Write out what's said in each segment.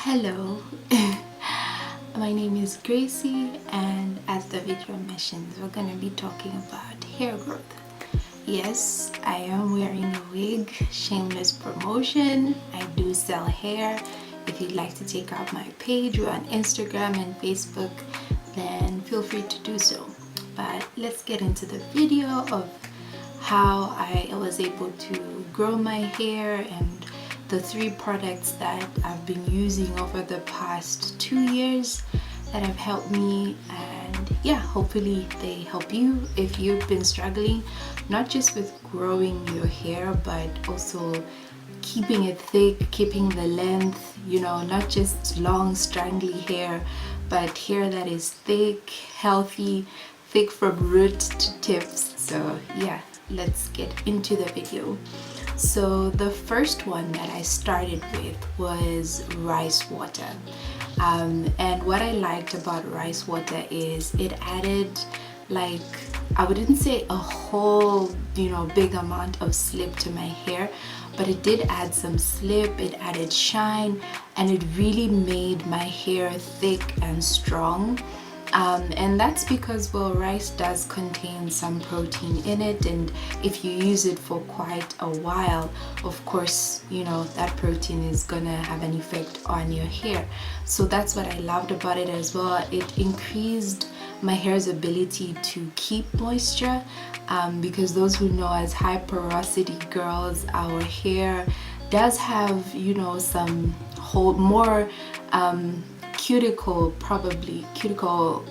Hello, my name is Gracie, and as the video mentions, we're going to be talking about hair growth. Yes, I am wearing a wig, shameless promotion. I do sell hair. If you'd like to check out my page, we're on Instagram and Facebook, then feel free to do so. But let's get into the video of how I was able to grow my hair and the 3 products that I've been using over the past 2 years that have helped me, and yeah, hopefully they help you if you've been struggling not just with growing your hair but also keeping it thick, keeping the length, not just long strangly hair but hair that is thick, healthy, thick from root to tips. So yeah, let's get into the video. So the first one that I started with was rice water, and what I liked about rice water is it added, like, I wouldn't say a whole big amount of slip to my hair, but it did add some slip, it added shine, and it really made my hair thick and strong. And that's because, well, rice does contain some protein in it, and if you use it for quite a while, of course, that protein is gonna have an effect on your hair. So that's what I loved about it as well. It increased my hair's ability to keep moisture, because those who know as high porosity girls, our hair does have some more cuticle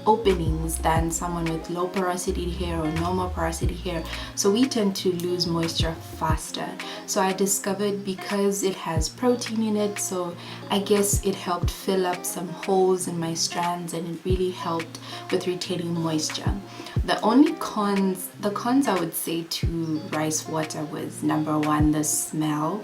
openings than someone with low porosity hair or normal porosity hair, so we tend to lose moisture faster. So I discovered, because it has protein in it, so I guess it helped fill up some holes in my strands, and it really helped with retaining moisture. The cons I would say to rice water was, number 1, the smell.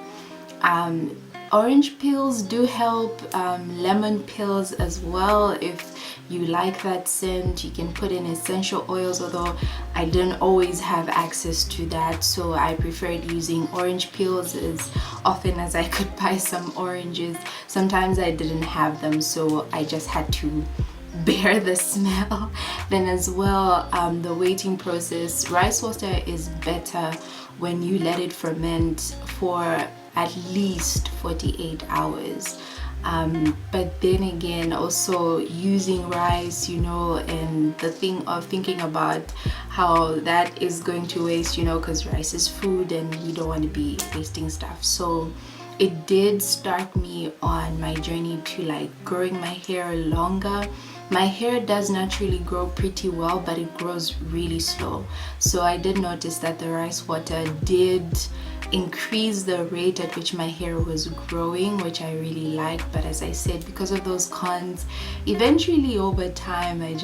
Orange peels do help, lemon peels as well. If you like that scent, you can put in essential oils, although I didn't always have access to that, so I preferred using orange peels as often as I could buy some oranges. Sometimes I didn't have them, so I just had to bear the smell. Then as well, the waiting process. Rice water is better when you let it ferment for at least 48 hours. But then again, also using rice, and the thing of thinking about how that is going to waste, because rice is food and you don't want to be wasting stuff. So it did start me on my journey to growing my hair longer. My hair does naturally grow pretty well, but it grows really slow. So I did notice that the rice water did increase the rate at which my hair was growing, which I really liked. But as I said, because of those cons, eventually over time I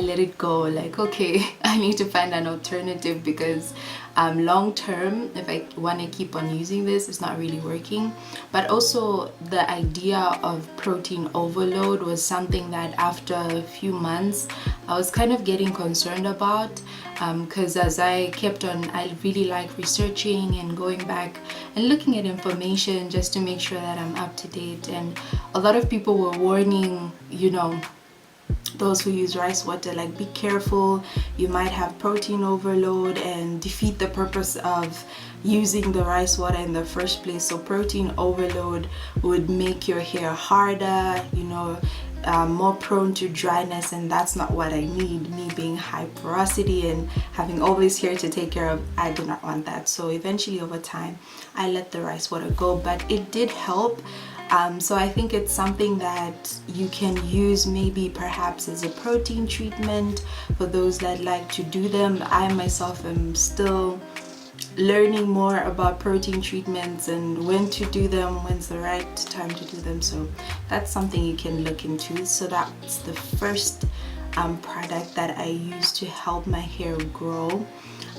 let it go. Okay, I need to find an alternative, because long term, if I want to keep on using this, it's not really working. But also the idea of protein overload was something that after a few months I was kind of getting concerned about, because as I kept on, I really like researching and going back and looking at information just to make sure that I'm up to date. And a lot of people were warning, those who use rice water, be careful, you might have protein overload and defeat the purpose of using the rice water in the first place. So protein overload would make your hair harder, more prone to dryness, and that's not what I need. Me being high porosity and having all this hair to take care of, I do not want that. So eventually over time I let the rice water go, but it did help. So I think it's something that you can use maybe perhaps as a protein treatment for those that like to do them. I myself am still learning more about protein treatments and when to do them, when's the right time to do them. So that's something you can look into. So that's the first product that I use to help my hair grow.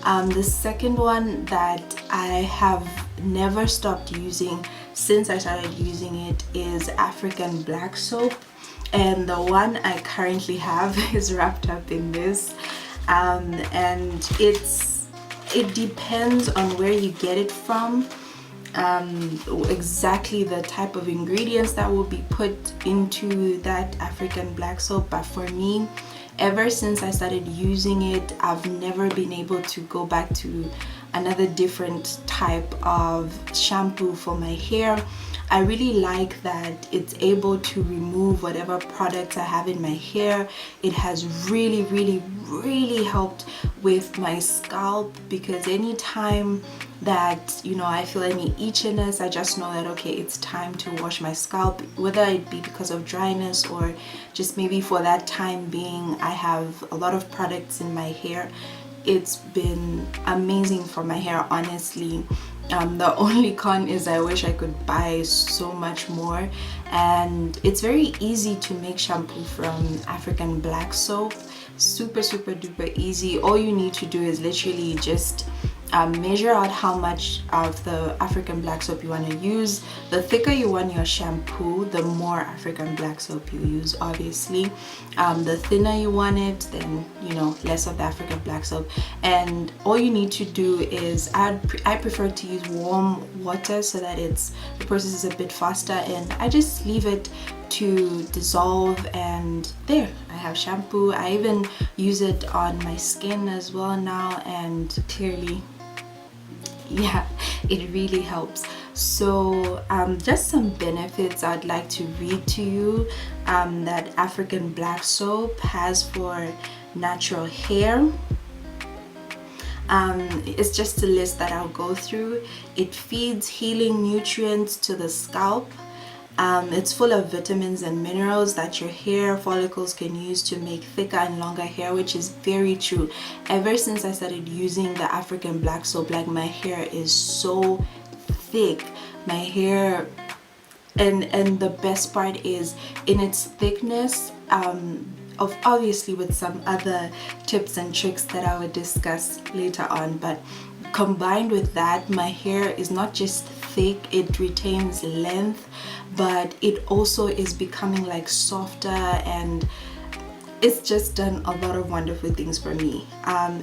The second one that I have never stopped using since I started using it is African black soap, and the one I currently have is wrapped up in this, and it depends on where you get it from. exactly the type of ingredients that will be put into that African black soap, but for me, ever since I started using it, I've never been able to go back to another different type of shampoo for my hair. I really like that it's able to remove whatever products I have in my hair. It has really helped with my scalp, because anytime that, you know, I feel any itchiness, I just know that okay, it's time to wash my scalp, whether it be because of dryness or just maybe for that time being I have a lot of products in my hair. It's been amazing for my hair, honestly. The only con is I wish I could buy so much more, and it's very easy to make shampoo from African black soap. Super duper easy. All you need to do is literally just measure out how much of the African black soap you want to use. The thicker you want your shampoo, the more African black soap you use, obviously. The thinner you want it, then, you know, less of the African black soap. And all you need to do is I prefer to use warm water so that the process is a bit faster, and I just leave it to dissolve, and there I have shampoo. I even use it on my skin as well now, and clearly, yeah, it really helps. So just some benefits I'd like to read to you that African black soap has for natural hair. It's just a list that I'll go through. It feeds healing nutrients to the scalp. It's full of vitamins and minerals that your hair follicles can use to make thicker and longer hair, which is very true. Ever since I started using the African black soap, like, my hair is so thick. My hair, and the best part is in its thickness, of obviously with some other tips and tricks that I would discuss later on, but combined with that, my hair is not just thick, it retains length, but it also is becoming like softer, and it's just done a lot of wonderful things for me.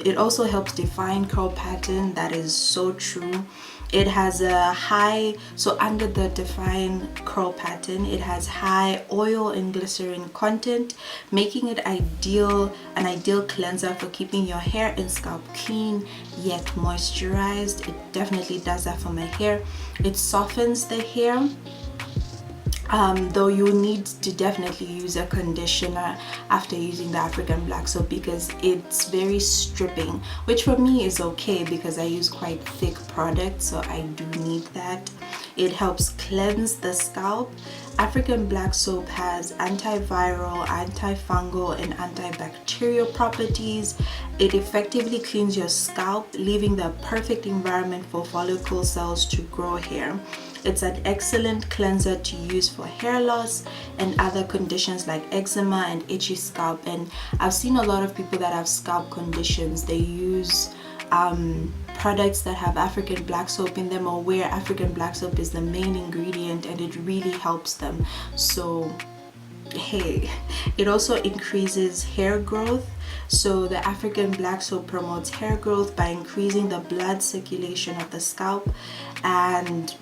It also helps define curl pattern. That is so true. It has a high, so under the define curl pattern, it has high oil and glycerin content, making it an ideal cleanser for keeping your hair and scalp clean yet moisturized. It definitely does that for my hair. It softens the hair. Though you need to definitely use a conditioner after using the African black soap, because it's very stripping, which for me is okay because I use quite thick products, so I do need that. It helps cleanse the scalp. African black soap has antiviral, antifungal, and antibacterial properties. It effectively cleans your scalp, leaving the perfect environment for follicle cells to grow hair. It's an excellent cleanser to use for hair loss and other conditions like eczema and itchy scalp. And I've seen a lot of people that have scalp conditions, they use products that have African black soap in them, or where African black soap is the main ingredient, and it really helps them. So hey, it also increases hair growth. So the African black soap promotes hair growth by increasing the blood circulation of the scalp, and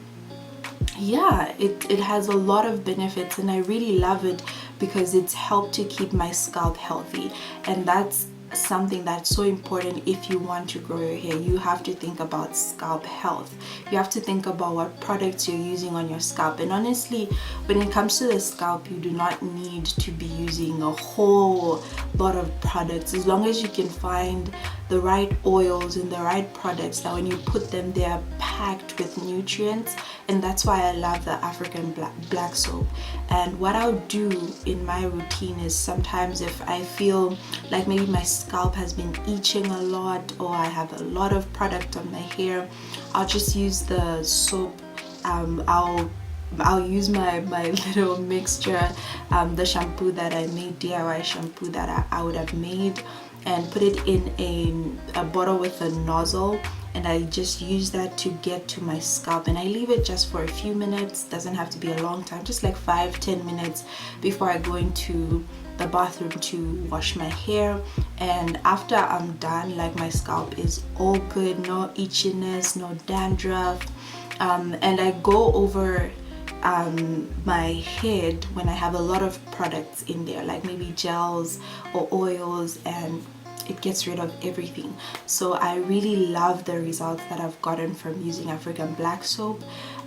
yeah, it has a lot of benefits, and I really love it because it's helped to keep my scalp healthy. And that's something that's so important. If you want to grow your hair, you have to think about scalp health. You have to think about what products you're using on your scalp. And honestly, when it comes to the scalp, you do not need to be using a whole lot of products, as long as you can find the right oils and the right products that when you put them, they are packed with nutrients. And that's why I love the African black soap. And what I'll do in my routine is, sometimes if I feel like maybe my scalp has been itching a lot, or I have a lot of product on my hair, I'll just use the soap. I'll use my little mixture, the shampoo that I made, DIY shampoo that I would have made, and put it in a bottle with a nozzle, and I just use that to get to my scalp, and I leave it just for a few minutes. Doesn't have to be a long time, just like 5-10 minutes before I go into the bathroom to wash my hair. And after I'm done, like, my scalp is all good, no itchiness, no dandruff. and I go over my head when I have a lot of products in there, like maybe gels or oils, and it gets rid of everything. So I really love the results that I've gotten from using African black soap,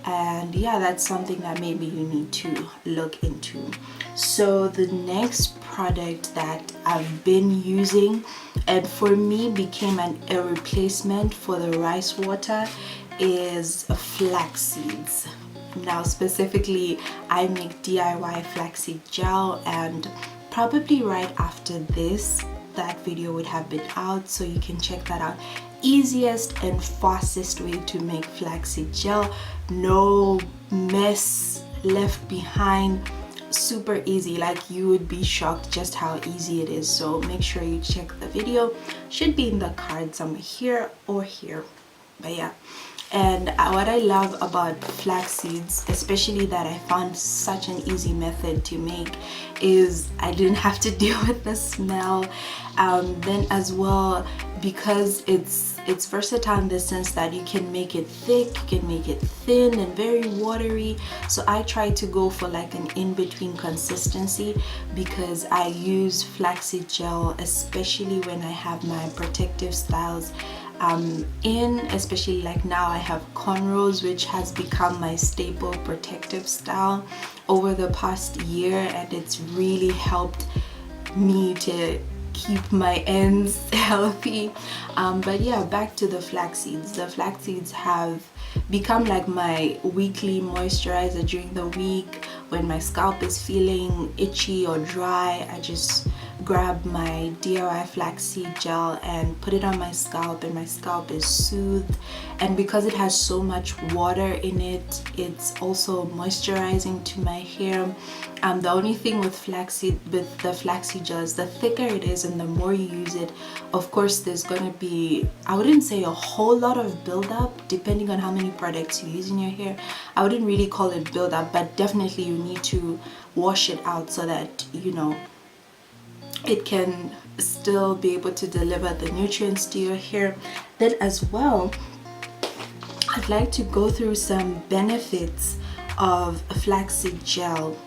and yeah, that's something that maybe you need to look into. So the next product that I've been using, and for me became a replacement for the rice water, is flax seeds. Now specifically, I make DIY flaxseed gel, and probably right after this, that video would have been out, so you can check that out. Easiest and fastest way to make flaxseed gel, no mess left behind, super easy. Like, you would be shocked just how easy it is. So make sure you check the video, should be in the card somewhere here or here, but yeah. And what I love about flax seeds, especially that I found such an easy method to make, is I didn't have to deal with the smell. Then as well, because it's versatile in the sense that you can make it thick, you can make it thin and very watery. So I try to go for like an in-between consistency, because I use flaxseed gel especially when I have my protective styles especially like now I have cornrows, which has become my staple protective style over the past year, and it's really helped me to keep my ends healthy. But yeah, back to the flax seeds. The flax seeds have become like my weekly moisturizer during the week. When my scalp is feeling itchy or dry, I just grab my DIY flaxseed gel and put it on my scalp, and my scalp is soothed. And because it has so much water in it, it's also moisturizing to my hair. The only thing with the flaxseed gel is the thicker it is and the more you use it, of course there's gonna be, I wouldn't say a whole lot of buildup depending on how many products you use in your hair. I wouldn't really call it buildup, but definitely you need to wash it out so that, you know, it can still be able to deliver the nutrients to your hair. Then as well, I'd like to go through some benefits of flaxseed gel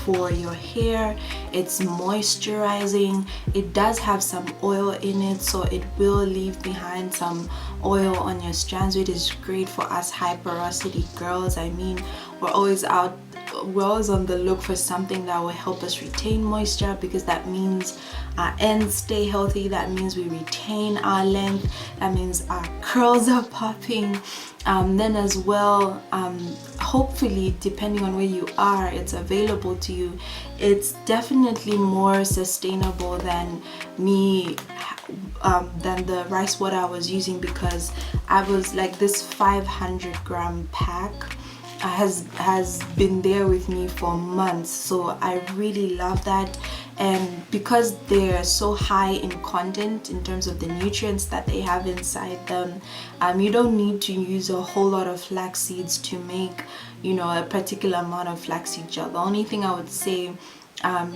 for your hair. It's moisturizing. It does have some oil in it, so it will leave behind some oil on your strands, which is great for us high porosity girls. I mean, we're always on the look for something that will help us retain moisture, because that means our ends stay healthy, that means we retain our length, that means our curls are popping. Then as well, hopefully, depending on where you are, it's available to you. It's definitely more sustainable than than the rice water I was using, because I was like, this 500-gram pack has been there with me for months, so I really love that. And because they're so high in content in terms of the nutrients that they have inside them, you don't need to use a whole lot of flax seeds to make, you know, a particular amount of flaxseed gel. The only thing I would say,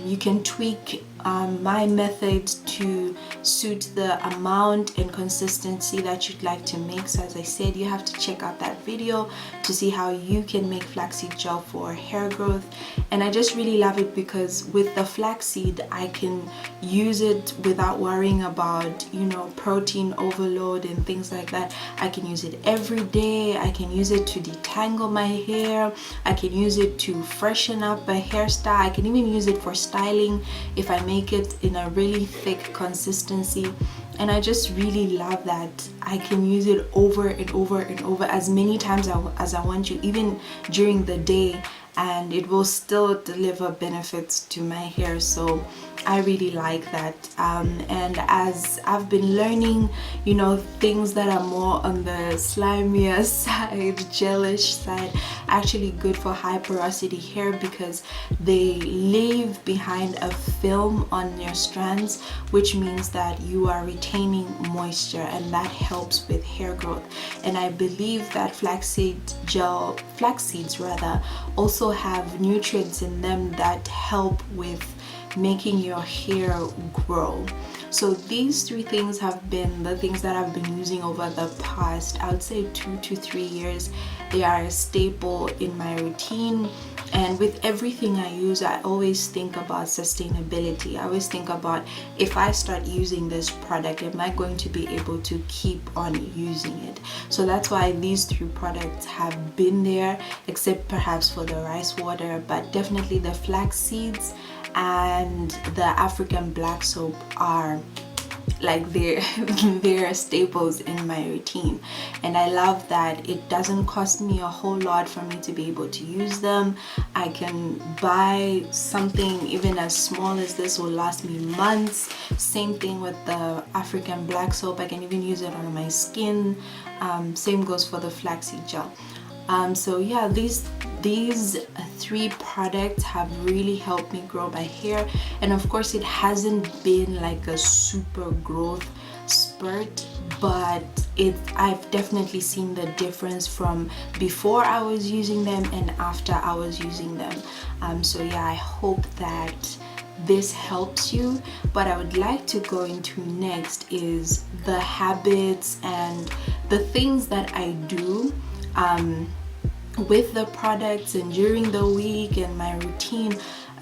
you can tweak my method to suit the amount and consistency that you'd like to make. So as I said, you have to check out that video to see how you can make flaxseed gel for hair growth. And I just really love it because with the flaxseed, I can use it without worrying about, you know, protein overload and things like that. I can use it every day. I can use it to detangle my hair. I can use it to freshen up a hairstyle. I can even use it for styling if I make it in a really thick consistency. And I just really love that I can use it over and over and over as many times as I want to, even during the day, and it will still deliver benefits to my hair. So I really like that. And as I've been learning, you know, things that are more on the slimier side, gelish side, actually good for high porosity hair, because they leave behind a film on your strands, which means that you are retaining moisture, and that helps with hair growth. And I believe that flax seeds rather also have nutrients in them that help with making your hair grow. So these three things have been the things that I've been using over the past, I would say 2 to 3 years. They are a staple in my routine, and with everything I use, I always think about sustainability. I always think about, if I start using this product, am I going to be able to keep on using it? So that's why these three products have been there, except perhaps for the rice water, but definitely the flax seeds and the African black soap are like they're staples in my routine. And I love that it doesn't cost me a whole lot for me to be able to use them. I can buy something even as small as this, will last me months. Same thing with the African black soap, I can even use it on my skin. Same goes for the flaxseed gel. So yeah, these three products have really helped me grow my hair. And of course, it hasn't been like a super growth spurt, but I've definitely seen the difference from before I was using them and after I was using them. So yeah, I hope that this helps you. But I would like to go into next is the habits and the things that I do with the products and during the week and my routine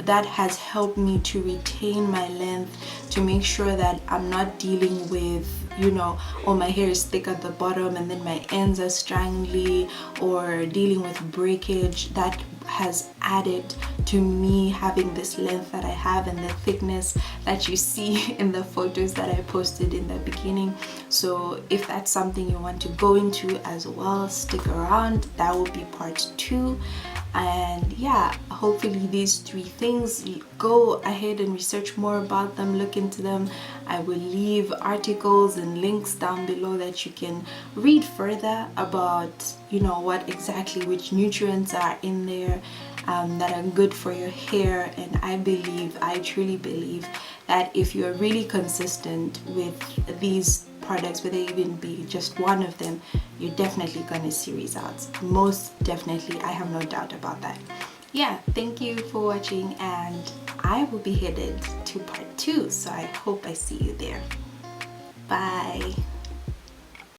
that has helped me to retain my length, to make sure that I'm not dealing with, you know, oh, my hair is thick at the bottom and then my ends are strangly, or dealing with breakage. That has added to me having this length that I have and the thickness that you see in the photos that I posted in the beginning. So if that's something you want to go into as well, stick around. That will be part 2. And yeah, hopefully these three things, go ahead and research more about them, look into them. I will leave articles and links down below that you can read further about, you know, what exactly, which nutrients are in there that are good for your hair. And I truly believe that if you're really consistent with these products, whether even be just one of them, you're definitely gonna see results. Most definitely, I have no doubt about that. Yeah, thank you for watching, and I will be headed to part 2, so I hope I see you there. Bye.